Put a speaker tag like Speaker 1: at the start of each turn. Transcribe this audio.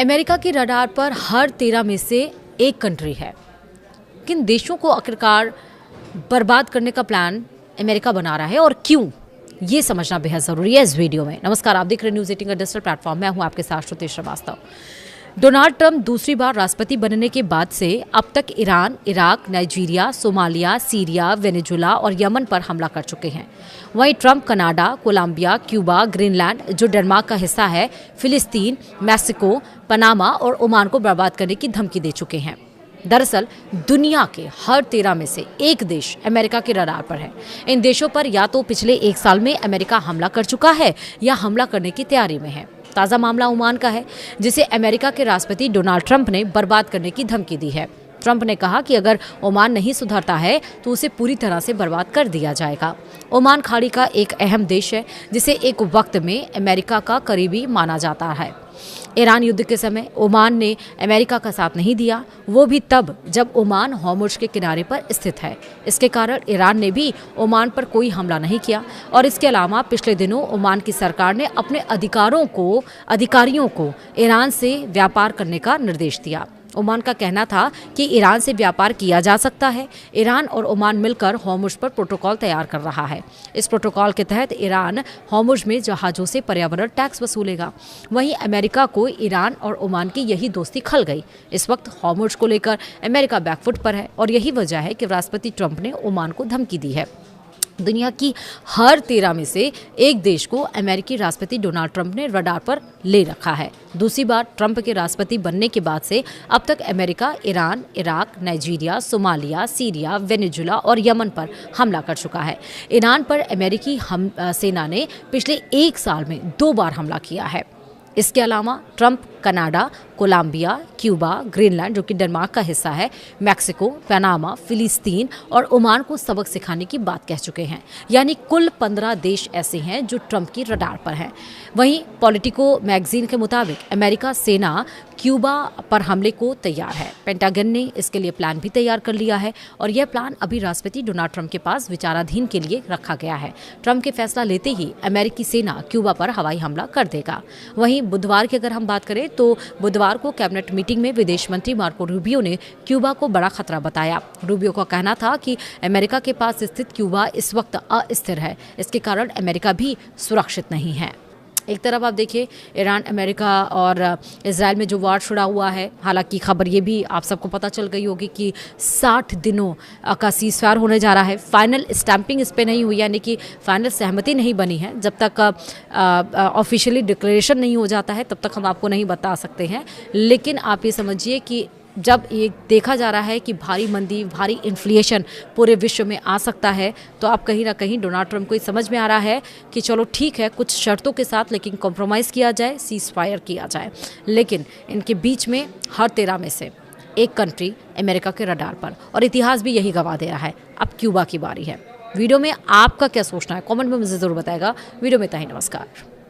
Speaker 1: America की radar पर हर 13 में से एक कंट्री है। किन देशों को आखिरकार बर्बाद करने का प्लान अमेरिका बना रहा है और क्यों, ये समझना बेहद ज़रूरी है इस वीडियो में। नमस्कार, आप देख रहे हैं न्यूज़ 18 का डिजिटल प्लेटफॉर्म। मैं हूं आपके साथ श्रुति श्रीवास्तव। डोनाल्ड ट्रंप दूसरी बार राष्ट्रपति बनने के बाद से अब तक Iran, Iraq, Nigeria, Somalia, Syria, Venezuela और यमन पर हमला कर चुके हैं। वहीं Trump Canada, Colombia, Cuba, Greenland जो डेनमार्क का हिस्सा है, फिलिस्तीन, मैक्सिको, पनामा और ओमान को बर्बाद करने की धमकी दे चुके हैं। दरअसल दुनिया के हर 13 में से एक देश अमेरिका के रडार पर है। इन देशों पर या तो पिछले एक साल में अमेरिका हमला कर चुका है या हमला करने की तैयारी में है। ताज़ा मामला ओमान का है, जिसे अमेरिका के राष्ट्रपति डोनाल्ड ट्रंप ने बर्बाद करने की धमकी दी है। ट्रंप ने कहा कि अगर ओमान नहीं सुधरता है तो उसे पूरी तरह से बर्बाद कर दिया जाएगा। ओमान खाड़ी का एक अहम देश है, जिसे एक वक्त में अमेरिका का करीबी माना जाता है। ईरान युद्ध के समय ओमान ने अमेरिका का साथ नहीं दिया, वो भी तब जब ओमान हॉर्मुज़ के किनारे पर स्थित है। इसके कारण ईरान ने भी ओमान पर कोई हमला नहीं किया। और इसके अलावा पिछले दिनों ओमान की सरकार ने अपने अधिकारियों को ईरान से व्यापार करने का निर्देश दिया। ओमान का कहना था कि ईरान से व्यापार किया जा सकता है। ईरान और ओमान मिलकर हॉर्मुज़ पर प्रोटोकॉल तैयार कर रहा है। इस प्रोटोकॉल के तहत ईरान हॉर्मुज़ में जहाज़ों से पर्यावरण टैक्स वसूलेगा। वहीं अमेरिका को ईरान और ओमान की यही दोस्ती खल गई। इस वक्त हॉर्मुज़ को लेकर अमेरिका बैकफुट पर है और यही वजह है कि राष्ट्रपति ट्रंप ने ओमान को धमकी दी है। दुनिया की हर 13 में से एक देश को अमेरिकी राष्ट्रपति डोनाल्ड ट्रंप ने रडार पर ले रखा है। दूसरी बार ट्रंप के राष्ट्रपति बनने के बाद से अब तक America Iran, Iraq, Nigeria, Somalia, Syria, Venezuela और यमन पर हमला कर चुका है। ईरान पर अमेरिकी सेना ने पिछले एक साल में 2 बार हमला किया है। इसके अलावा Trump Canada, Colombia, Cuba, Greenland जो कि डेनमार्क का हिस्सा है, मैक्सिको, पनामा, फिलिस्तीन और ओमान को सबक सिखाने की बात कह चुके हैं। यानी कुल 15 देश ऐसे हैं जो ट्रंप की रडार पर हैं। वहीं पॉलिटिको मैगजीन के मुताबिक अमेरिका सेना क्यूबा पर हमले को तैयार है। पेंटागन ने इसके लिए प्लान भी तैयार कर लिया है और यह प्लान अभी राष्ट्रपति डोनाल्ड ट्रंप के पास विचाराधीन के लिए रखा गया है। ट्रंप के फैसला लेते ही अमेरिकी सेना क्यूबा पर हवाई हमला कर देगा। वहीं बुधवार की अगर हम बात करें तो बुधवार को कैबिनेट मीटिंग में विदेश मंत्री मार्को रूबियो ने क्यूबा को बड़ा खतरा बताया। रूबियो का कहना था कि अमेरिका के पास स्थित क्यूबा इस वक्त अस्थिर है। इसके कारण अमेरिका भी सुरक्षित नहीं है। एक तरफ आप देखिए, ईरान, अमेरिका और इजराइल में जो वार छिड़ा हुआ है। हालांकि खबर ये भी आप सबको पता चल गई होगी कि 60 दिनों का सीज़फायर होने जा रहा है। फाइनल स्टैंपिंग इस पे नहीं हुई, यानी कि फाइनल सहमति नहीं बनी है। जब तक ऑफिशियली डिक्लेरेशन नहीं हो जाता है तब तक हम आपको नहीं बता सकते हैं। लेकिन आप ये समझिए कि जब ये देखा जा रहा है कि भारी मंदी, भारी इन्फ्लेशन पूरे विश्व में आ सकता है, तो अब कहीं ना कहीं डोनाल्ड ट्रंप को समझ में आ रहा है कि चलो ठीक है, कुछ शर्तों के साथ लेकिन कॉम्प्रोमाइज़ किया जाए, सीज़ फायर किया जाए। लेकिन इनके बीच में हर 13 में से एक कंट्री अमेरिका के रडार पर, और इतिहास भी यही गवाह दे रहा है। अब क्यूबा की बारी है। वीडियो में आपका क्या सोचना है, कॉमेंट में मुझे ज़रूर बताएगा। वीडियो में इतना ही। नमस्कार।